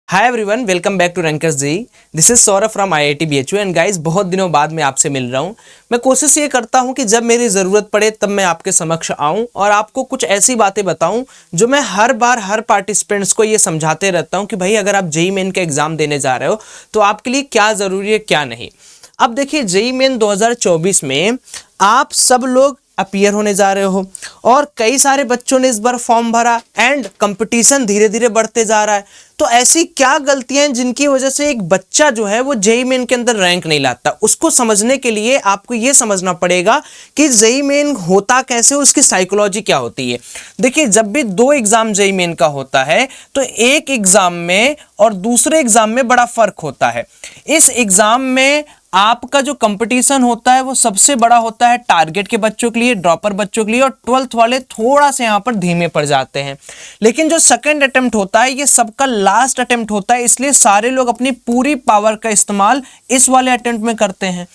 Hi everyone, welcome back to Rankers ji. This is Saurabh from IIT BHU and guys, बहुत दिनों बाद मैं आपसे मिल रहा हूं। मैं कोशिश ये करता हूं कि जब मेरी ज़रूरत पड़े तब मैं आपके समक्ष आऊं और आपको कुछ ऐसी बातें बताऊं जो मैं हर बार हर पार्टिसिपेंट्स को ये समझाते रहता हूं कि भाई अगर आप जेईई मेन का एग्ज़ाम देने जा रहे हो तो आपके लिए क्या ज़रूरी है क्या नहीं। अब देखिए, जेईई मेन 2024 में आप सब लोग अपीयर होने जा रहे हो और कई सारे बच्चों ने इस बार फॉर्म भरा एंड कंपटीशन धीरे धीरे बढ़ते जा रहा है। तो ऐसी क्या गलतियां हैं जिनकी वजह से एक बच्चा जो है वो जेईई मेन के अंदर रैंक नहीं लाता? उसको समझने के लिए आपको ये समझना पड़ेगा कि जेईई मेन होता कैसे, उसकी साइकोलॉजी क्या होती है। देखिए, जब भी दो एग्जाम जेईई मेन का होता है तो एक एग्जाम में और दूसरे एग्जाम में बड़ा फर्क होता है। इस एग्जाम में आपका जो कंपटीशन होता है वो सबसे बड़ा होता है टारगेट के बच्चों के लिए, ड्रॉपर बच्चों के लिए, और 12th वाले थोड़ा से यहाँ पर धीमे पड़ जाते हैं। लेकिन जो सेकंड अटेम्प्ट होता है ये सबका लास्ट अटेम्प्ट होता है, इसलिए सारे लोग अपनी पूरी पावर का इस्तेमाल इस वाले अटेम्प्ट में करते हैं।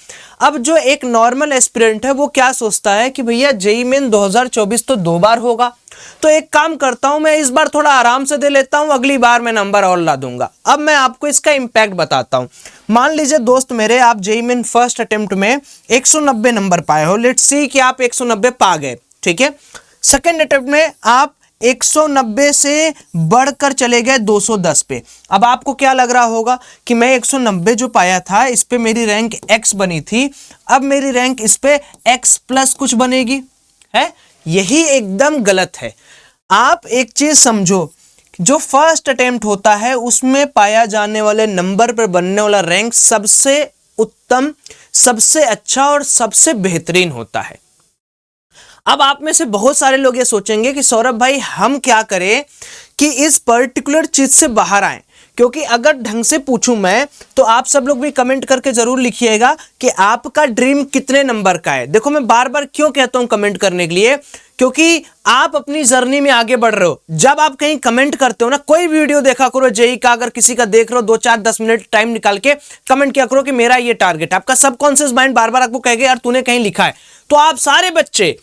अब जो एक नॉर्मल एस्पिरेंट है वो क्या सोचता है कि भैया जेईई मेन 2024 तो 2 बार होगा, तो एक काम करता हूं, मैं इस बार थोड़ा आराम से दे लेता हूं, अगली बार मैं नंबर और ला दूंगा। अब मैं आपको इसका इंपैक्ट बताता हूं। मान लीजिए दोस्त मेरे, आप जेईई मेन फर्स्ट अटेम्प्ट में 190 नंबर पाए हो। लेट्स सी कि आप 190 पा गए, ठीक है। सेकेंड अटेम्प्ट में आप 190 से बढ़कर चले गए 210 पे। अब आपको क्या लग रहा होगा कि मैं 190 जो पाया था इस पे मेरी रैंक x बनी थी, अब मेरी रैंक इस पे x प्लस कुछ बनेगी, है? यही एकदम गलत है। आप एक चीज समझो, जो फर्स्ट अटेम्प्ट होता है उसमें पाया जाने वाले नंबर पर बनने वाला रैंक सबसे उत्तम, सबसे अच्छा और सबसे बेहतरीन होता है। अब आप में से बहुत सारे लोग ये सोचेंगे कि सौरभ भाई हम क्या करें कि इस पर्टिकुलर चीज से बाहर आए, क्योंकि अगर ढंग से पूछूं मैं तो आप सब लोग भी कमेंट करके जरूर लिखिएगा कि आपका ड्रीम कितने नंबर का है। देखो, मैं बार बार क्यों कहता हूं कमेंट करने के लिए, क्योंकि आप अपनी जर्नी में आगे बढ़ रहे हो। जब आप कहीं कमेंट करते हो ना, कोई वीडियो देखा करो जेईई का, अगर किसी का देख रहे हो 2 4 10 मिनट टाइम निकाल के कमेंट किया करो कि मेरा ये टारगेट है। आपका सबकॉन्शियस माइंड बार बार आपको कहेगा यार तूने कहीं लिखा है, तो आप सारे बच्चे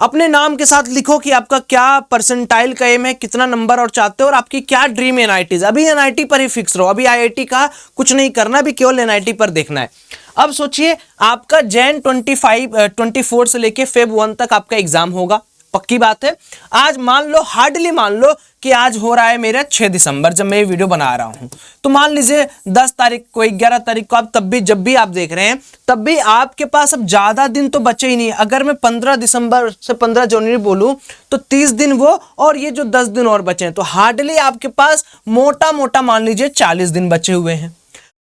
अपने नाम के साथ लिखो कि आपका क्या परसेंटाइल का एम है, कितना नंबर और चाहते हो, और आपकी क्या ड्रीम एनआईटी। अभी एनआईटी पर ही फिक्स रहो, अभी आईआईटी का कुछ नहीं करना, अभी केवल एनआईटी पर देखना है। अब सोचिए, आपका जैन 24 से लेके फेब 1 तक आपका एग्जाम होगा, पक्की बात है। आज मान लो, हार्डली मान लो कि आज हो रहा है मेरा 6 दिसंबर जब मैं ये वीडियो बना रहा हूं, तो मान लीजिए 10 तारीख को, 11 तारीख को, आप तब भी जब भी आप देख रहे हैं तब भी आपके पास अब ज्यादा दिन तो बचे ही नहीं। अगर मैं 15 दिसंबर से 15 जनवरी बोलूं तो 30 दिन वो और ये जो 10 दिन और बचे हैं, तो हार्डली आपके पास मोटा मोटा मान लीजिए 40 दिन बचे हुए हैं।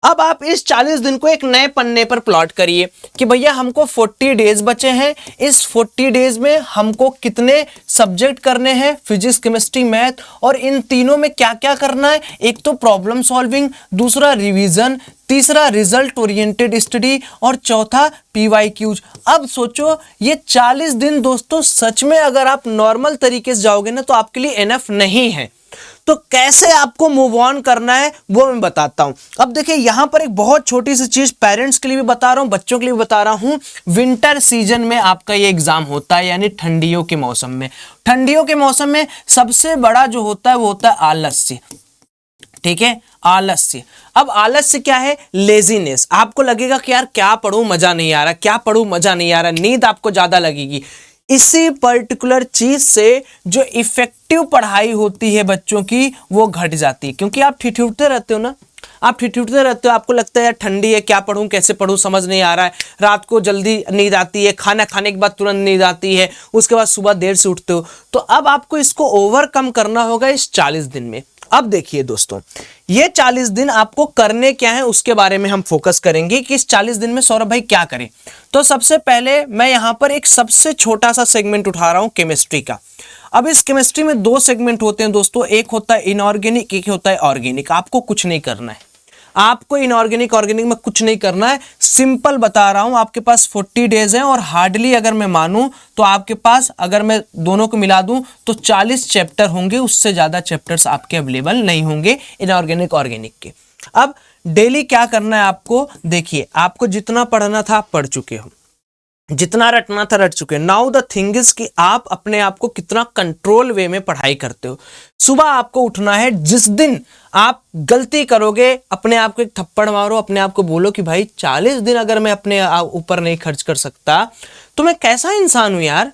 अब आप इस 40 दिन को एक नए पन्ने पर प्लॉट करिए कि भैया हमको 40 डेज बचे हैं, इस 40 डेज में हमको कितने सब्जेक्ट करने हैं, फिजिक्स, केमिस्ट्री, मैथ, और इन तीनों में क्या क्या करना है। एक तो प्रॉब्लम सॉल्विंग, दूसरा रिवीजन, तीसरा रिजल्ट ओरिएंटेड स्टडी, और चौथा पीवाईक्यूज। अब सोचो, ये 40 दिन दोस्तों सच में अगर आप नॉर्मल तरीके से जाओगे ना तो आपके लिए एनफ नहीं है। तो कैसे आपको मूव ऑन करना है वो मैं बताता हूं। अब देखिए, यहां पर एक बहुत छोटी सी चीज पेरेंट्स के लिए भी बता रहा हूं, बच्चों के लिए भी बता रहा हूं। विंटर सीजन में आपका ये एग्जाम होता है, यानी ठंडियों के मौसम में। ठंडियों के मौसम में सबसे बड़ा जो होता है वो होता है आलस्य, ठीक है, आलस्य। अब आलस्य क्या है? लेजीनेस। आपको लगेगा कि यार क्या पढ़ूं, मजा नहीं आ रहा, क्या पढ़ूं, मजा नहीं आ रहा, नींद आपको ज्यादा लगेगी। इसी पर्टिकुलर चीज से जो इफेक्टिव पढ़ाई होती है बच्चों की वो घट जाती है, क्योंकि आप ठिठुरते रहते हो ना, आप ठिठुरते रहते हो, आपको लगता है यार ठंडी है, क्या पढ़ूं, कैसे पढ़ूं, समझ नहीं आ रहा है, रात को जल्दी नींद आती है, खाना खाने के बाद तुरंत नींद आती है, उसके बाद सुबह देर से उठते हो। तो अब आपको इसको ओवरकम करना होगा इस 40 दिन में। अब देखिए दोस्तों, ये 40 दिन आपको करने क्या है उसके बारे में हम फोकस करेंगे कि इस 40 दिन में सौरभ भाई क्या करें। तो सबसे पहले मैं यहां पर एक सबसे छोटा सा सेगमेंट उठा रहा हूं, केमिस्ट्री का। अब इस केमिस्ट्री में 2 सेगमेंट होते हैं दोस्तों, एक होता है इनऑर्गेनिक, एक होता है ऑर्गेनिक। आपको कुछ नहीं करना है, आपको इनऑर्गेनिक ऑर्गेनिक में कुछ नहीं करना है। सिंपल बता रहा हूं, आपके पास 40 डेज हैं और हार्डली अगर मैं मानूं तो आपके पास, अगर मैं दोनों को मिला दूं तो 40 चैप्टर होंगे, उससे ज्यादा चैप्टर्स आपके अवेलेबल नहीं होंगे इनऑर्गेनिक ऑर्गेनिक के। अब डेली क्या करना है आपको? देखिए, आपको जितना पढ़ना था आप पढ़ चुके हो, जितना रटना था रट चुके। नाउ द थिंग इज कि आप अपने आप को कितना कंट्रोल वे में पढ़ाई करते हो। सुबह आपको उठना है, जिस दिन आप गलती करोगे अपने आप को एक थप्पड़ मारो, अपने आप को बोलो कि भाई 40 दिन अगर मैं अपने ऊपर नहीं खर्च कर सकता तो मैं कैसा इंसान हूं यार।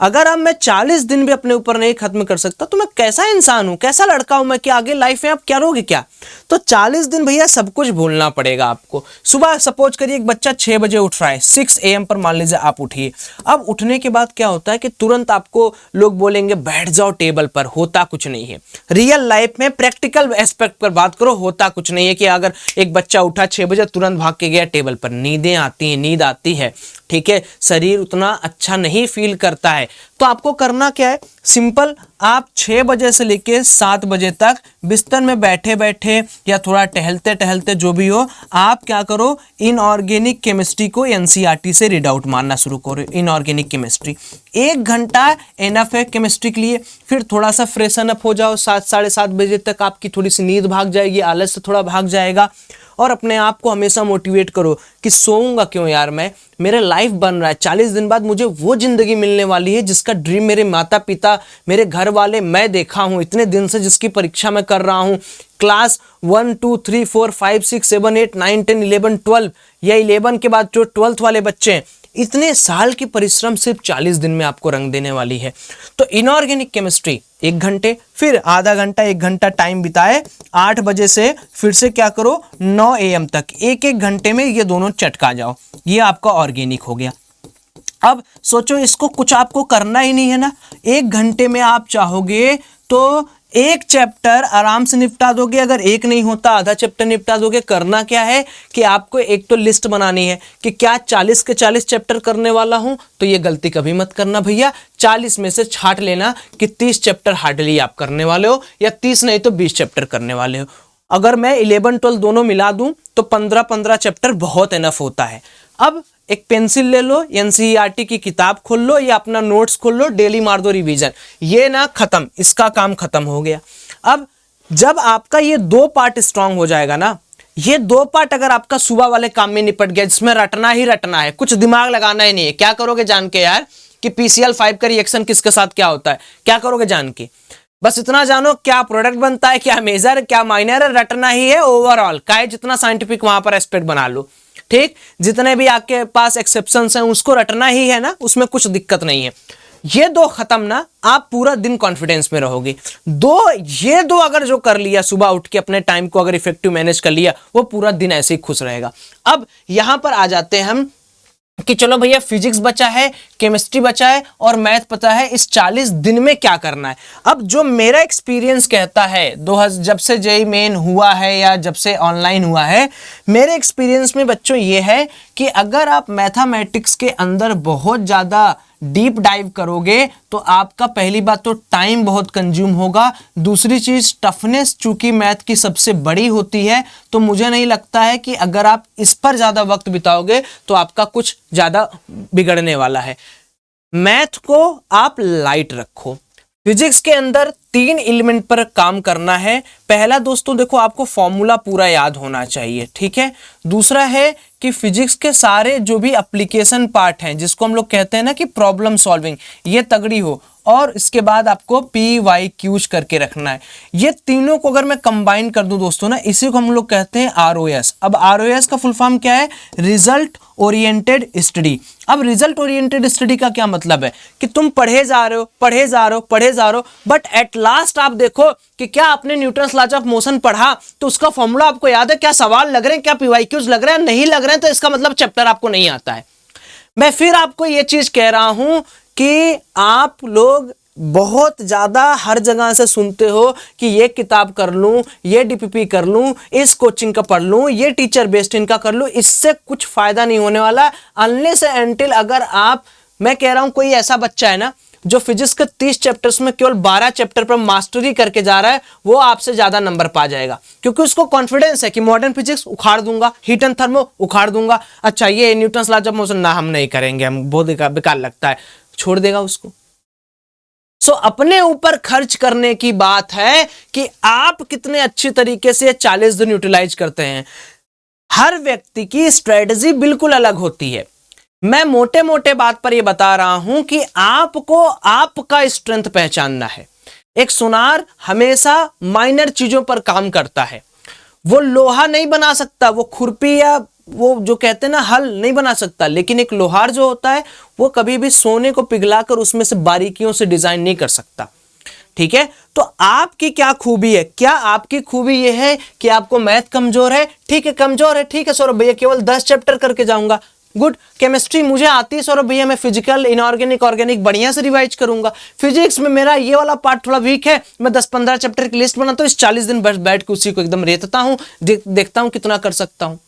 अगर अब मैं 40 दिन भी अपने ऊपर नहीं खत्म कर सकता तो मैं कैसा इंसान हूं, कैसा लड़का हूं मैं, कि आगे लाइफ में आप करोगे क्या। तो 40 दिन भैया सब कुछ भूलना पड़ेगा आपको। सुबह सपोज करिए एक बच्चा 6 बजे उठ रहा है, 6 AM पर मान लीजिए आप उठिए। अब उठने के बाद क्या होता है कि तुरंत आपको लोग बोलेंगे बैठ जाओ टेबल पर, होता कुछ नहीं है। रियल लाइफ में प्रैक्टिकल एस्पेक्ट पर बात करो, होता कुछ नहीं है कि अगर एक बच्चा उठा 6 बजे तुरंत भाग के गया टेबल पर। नींदें आती हैं, नींद आती है, ठीक है, शरीर उतना अच्छा नहीं फील करता है। तो आपको करना क्या है, सिंपल, आप 6 बजे से लेके 7 बजे तक बिस्तर में बैठे बैठे या थोड़ा टहलते टहलते जो भी हो, आप क्या करो, इनऑर्गेनिक केमिस्ट्री को एनसीईआरटी से रीड आउट मारना शुरू करो। इनऑर्गेनिक केमिस्ट्री 1 घंटा एनफ है केमिस्ट्री के लिए। फिर थोड़ा सा फ्रेशन अप हो जाओ, 7 साढ़े 7 बजे तक आपकी थोड़ी सी नींद भाग जाएगी, आलस से थोड़ा भाग जाएगा। और अपने आप को हमेशा मोटिवेट करो कि सोऊंगा क्यों यार, मैं, मेरा लाइफ बन रहा है, 40 दिन बाद मुझे वो जिंदगी मिलने वाली है जिसका ड्रीम मेरे माता पिता, मेरे घर वाले, मैं देखा हूं इतने दिन से, जिसकी परीक्षा मैं कर रहा हूं। क्लास 1 2 3 4 5 6 7 8 9 10 11 12 या 11 के बाद जो 12th वाले बच्चे हैं, इतने साल की परिश्रम सिर्फ 40 दिन में आपको रंग देने वाली है। तो इनऑर्गेनिक केमिस्ट्री 1 घंटे, फिर आधा घंटा 1 घंटा टाइम बिताए, 8 बजे से फिर से क्या करो 9 AM तक, 1 घंटे में ये दोनों चटका जाओ। ये आपका ऑर्गेनिक हो गया। अब सोचो, इसको कुछ आपको करना ही नहीं है ना, 1 घंटे में आप चाहोगे तो एक चैप्टर आराम से निपटा दोगे। अगर एक नहीं होता आधा चैप्टर निपटा दोगे। करना क्या है कि आपको एक तो लिस्ट बनानी है कि क्या 40 के 40 चैप्टर करने वाला हूं। तो ये गलती कभी मत करना भैया, 40 में से छांट लेना कि 30 चैप्टर हार्डली आप करने वाले हो, या 30 नहीं तो 20 चैप्टर करने वाले हो। अगर मैं 11 12 दोनों मिला दूं तो 15 चैप्टर बहुत इनफ होता है। अब एक पेंसिल ले लो, एनसीईआरटी की किताब खोल लो या अपना नोट्स खोल लो, डेली मार दो रिवीजन। ये ना खत्म, इसका काम खत्म हो गया। अब जब आपका ये 2 पार्ट स्ट्रांग हो जाएगा ना, ये 2 पार्ट अगर आपका सुबह वाले काम में निपट गया, जिसमें रटना ही रटना है, कुछ दिमाग लगाना ही नहीं है। क्या करोगे जान के यार कि PCl5 का रिएक्शन किसके साथ क्या होता है, क्या करोगे जान के, बस इतना जानो क्या प्रोडक्ट बनता है, क्या मेजर, क्या माइनर है, रटना ही है ओवरऑल। का जितना साइंटिफिक वहां पर एस्पेक्ट बना लो, ठीक, जितने भी आपके पास एक्सेप्शंस हैं उसको रटना ही है ना, उसमें कुछ दिक्कत नहीं है। ये 2 खत्म ना, आप पूरा दिन कॉन्फिडेंस में रहोगे। ये दो अगर जो कर लिया, सुबह उठ के अपने टाइम को अगर इफेक्टिव मैनेज कर लिया, वो पूरा दिन ऐसे ही खुश रहेगा। अब यहां पर आ जाते हैं हम कि चलो भैया फिजिक्स बचा है, केमिस्ट्री बचा है और मैथ पता है, इस 40 दिन में क्या करना है। अब जो मेरा एक्सपीरियंस कहता है, जब से जेईई मेन हुआ है या जब से ऑनलाइन हुआ है, मेरे एक्सपीरियंस में बच्चों ये है कि अगर आप मैथमेटिक्स के अंदर बहुत ज़्यादा डीप डाइव करोगे तो आपका पहली बात तो टाइम बहुत कंज्यूम होगा, दूसरी चीज टफनेस चूंकि मैथ की सबसे बड़ी होती है, तो मुझे नहीं लगता है कि अगर आप इस पर ज्यादा वक्त बिताओगे तो आपका कुछ ज्यादा बिगड़ने वाला है। मैथ को आप लाइट रखो। फिजिक्स के अंदर 3 एलिमेंट पर काम करना है। पहला दोस्तों देखो, आपको फॉर्मूला पूरा याद होना चाहिए, ठीक है। दूसरा है कि फिजिक्स के सारे जो भी एप्लीकेशन पार्ट हैं, जिसको हम लोग कहते हैं ना कि प्रॉब्लम सॉल्विंग, ये तगड़ी हो। और इसके बाद आपको PYQs करके रखना है। ये तीनों को अगर मैं कंबाइन कर दूं दोस्तों ना, इसी को हम लोग कहते हैं ROS। अब ROS का फुल फॉर्म क्या है, रिजल्ट ओरिएंटेड स्टडी। अब रिजल्ट ओरिएंटेड स्टडी का क्या मतलब है कि तुम पढ़े जा रहे हो, बट एट लास्ट आप देखो कि क्या आपने न्यूटन्स लॉज ऑफ मोशन पढ़ा, तो उसका फॉर्मूला आपको याद है, क्या सवाल लग रहे हैं, क्या PYQs लग रहे हैं, नहीं लग रहे हैं, तो इसका मतलब चैप्टर आपको नहीं आता है। मैं फिर आपको यह चीज कह रहा हूं कि आप लोग बहुत ज़्यादा हर जगह से सुनते हो कि ये किताब कर लूँ, ये DPP कर लूँ, इस कोचिंग का पढ़ लूँ, ये टीचर बेस्ड इनका कर लूँ। इससे कुछ फ़ायदा नहीं होने वाला अनलेस एंटिल अगर आप, मैं कह रहा हूँ कोई ऐसा बच्चा है ना जो फिजिक्स के 30 चैप्टर्स में केवल 12 चैप्टर पर मास्टरी करके जा रहा है, वो आपसे ज़्यादा नंबर पा जाएगा, क्योंकि उसको कॉन्फिडेंस है कि मॉडर्न फिजिक्स उखाड़ दूंगा, हीट एंड थर्मो उखाड़ दूंगा, अच्छा ये न्यूटन्स लॉज ऑफ मोशन ना हम नहीं करेंगे, हम बहुत बेकार लगता है, छोड़ देगा उसको। सो अपने ऊपर खर्च करने की बात है कि आप कितने अच्छी तरीके से 40 दिन यूटिलाइज करते हैं। हर व्यक्ति की स्ट्रेटजी बिल्कुल अलग होती है। मैं मोटे मोटे बात पर ये बता रहा हूं कि आपको आपका स्ट्रेंथ पहचानना है। एक सुनार हमेशा माइनर चीजों पर काम करता है। वो लोहा नहीं बना सकता, वो खुरपी या वो जो कहते हैं ना हल नहीं बना सकता, लेकिन एक लोहार जो होता है वो कभी भी सोने को पिघलाकर उसमें से बारीकियों से डिजाइन नहीं कर सकता। ठीक है, तो आपकी क्या खूबी है? क्या आपकी खूबी ये है कि आपको मैथ कमजोर है? ठीक है, कमजोर है, ठीक है सौरभ भैया, केवल 10 चैप्टर करके जाऊंगा। गुड। केमिस्ट्री मुझे आती है सौरभ भैया, मैं फिजिकल, इनऑर्गेनिक, ऑर्गेनिक बढ़िया से रिवाइज करूंगा। फिजिक्स में मेरा ये वाला पार्ट थोड़ा वीक है, मैं 10-15 चैप्टर की लिस्ट बनाता हूँ, इस 40 दिन बैठ के उसी को एकदम रेतता हूँ, देखता हूँ कितना कर सकता हूँ।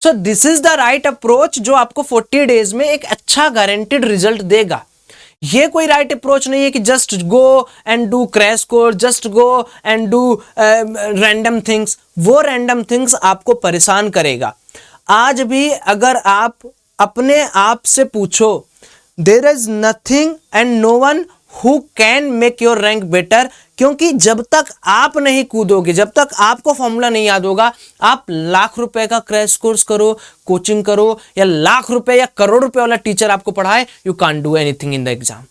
So this is the right approach जो आपको 40 डेज में एक अच्छा गारंटेड रिजल्ट देगा। ये कोई राइट अप्रोच नहीं है कि just go and do crash course, just go and do random things. वो रैंडम थिंग्स आपको परेशान करेगा। आज भी अगर आप अपने आप से पूछो, there is nothing and no one who can make your rank better, क्योंकि जब तक आप नहीं कूदोगे, जब तक आपको फॉर्मूला नहीं याद होगा, आप लाख रुपए का क्रैश कोर्स करो, कोचिंग करो, या लाख रुपए या करोड़ रुपए वाला टीचर आपको पढ़ाए, you can't do anything in the exam.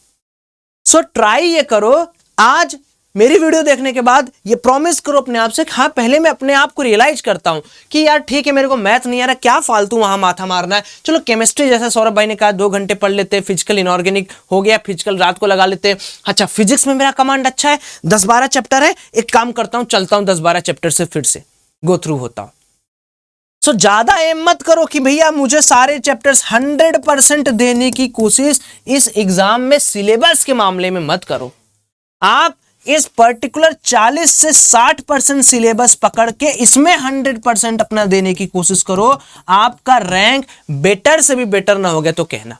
So try ये करो। आज मेरी वीडियो देखने के बाद ये प्रॉमिस करो अपने आप से, हाँ पहले मैं अपने आप को रियलाइज करता हूं कि यार ठीक है मेरे को मैथ नहीं आ रहा, क्या फालतू वहां माथा मारना है, चलो केमिस्ट्री जैसा सौरभ भाई ने कहा 2 घंटे पढ़ लेते, फिजिकल इनऑर्गेनिक हो गया, फिजिकल रात को लगा लेते। अच्छा फिजिक्स में मेरा कमांड अच्छा है, 10-12 चैप्टर है, एक काम करता हूं, चलता हूं 10-12 चैप्टर से फिर से गो थ्रू होता हूं। सो ज्यादा एम मत करो कि भैया मुझे सारे चैप्टर्स 100% देने की कोशिश इस एग्जाम में सिलेबस के मामले में मत करो। आप इस पर्टिकुलर 40 से 60% सिलेबस पकड़ के इसमें 100% अपना देने की कोशिश करो। आपका रैंक बेटर से भी बेटर ना हो गया तो कहना।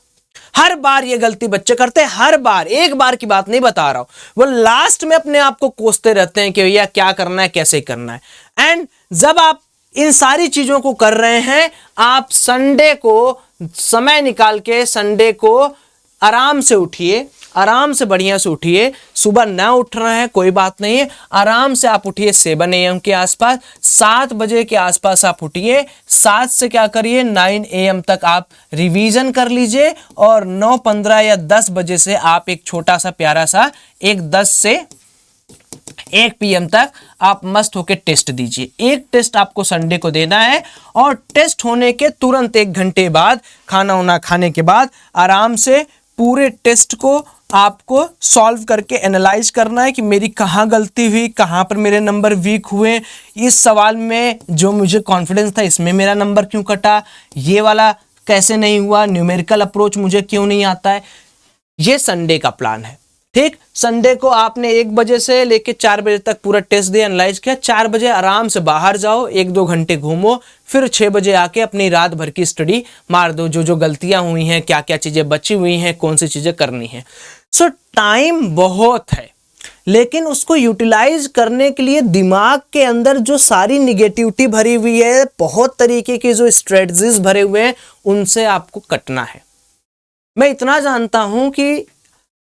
हर बार ये गलती बच्चे करते हैं, हर बार, एक बार की बात नहीं बता रहा हूं, वो लास्ट में अपने आप को कोसते रहते हैं कि भैया क्या करना है, कैसे करना है। एंड जब आप इन सारी चीजों को कर रहे हैं, आप संडे को समय निकाल के संडे को आराम से उठिए, आराम से बढ़िया से उठिए। सुबह ना उठ रहे हैं कोई बात नहीं है, आराम से आप उठिए 7 AM के आसपास, 7 बजे के आसपास आप उठिए। 7 से क्या करिए, 9 AM तक आप रिवीजन कर लीजिए, और 9:15 या 10 बजे से आप एक छोटा सा प्यारा सा एक 10 से 1 PM तक आप मस्त होके टेस्ट दीजिए। एक टेस्ट आपको संडे को देना है, और टेस्ट होने के तुरंत 1 घंटे बाद, खाना वाना खाने के बाद, आराम से पूरे टेस्ट को आपको सॉल्व करके एनालाइज करना है कि मेरी कहाँ गलती हुई, कहाँ पर मेरे नंबर वीक हुए, इस सवाल में जो मुझे कॉन्फिडेंस था इसमें मेरा नंबर क्यों कटा, ये वाला कैसे नहीं हुआ, न्यूमेरिकल अप्रोच मुझे क्यों नहीं आता है। ये संडे का प्लान है। ठीक, संडे को आपने 1 बजे से लेके 4 बजे तक पूरा टेस्ट दिया, एनालाइज किया। 4 बजे आराम से बाहर जाओ, 1-2 घंटे घूमो, फिर 6 बजे आके अपनी रात भर की स्टडी मार दो, जो जो गलतियां हुई हैं, क्या क्या चीजें बची हुई हैं, कौन सी चीजें करनी है। सो टाइम बहुत है, लेकिन उसको यूटिलाइज करने के लिए दिमाग के अंदर जो सारी निगेटिविटी भरी हुई है, बहुत तरीके के जो स्ट्रेटजीज भरे हुए हैं, उनसे आपको कटना है। मैं इतना जानता हूं कि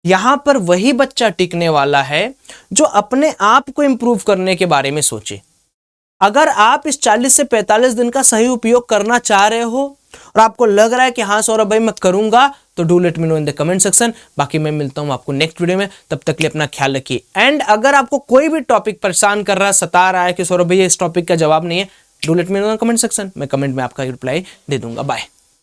यहां पर वही बच्चा टिकने वाला है जो अपने आप को इंप्रूव करने के बारे में सोचे। अगर आप इस 40 से 45 दिन का सही उपयोग करना चाह रहे हो और आपको लग रहा है कि हाँ सौरभ भाई मैं करूंगा, तो do let me know in the comment section. बाकी मैं मिलता हूं आपको नेक्स्ट वीडियो में, तब तक के लिए अपना ख्याल रखिए। एंड अगर आपको कोई भी टॉपिक परेशान कर रहा है, सता रहा है कि सौरभ भाई इस टॉपिक का जवाब नहीं है, do let me know in the comment section. मैं कमेंट में आपका रिप्लाई दे दूंगा। बाय।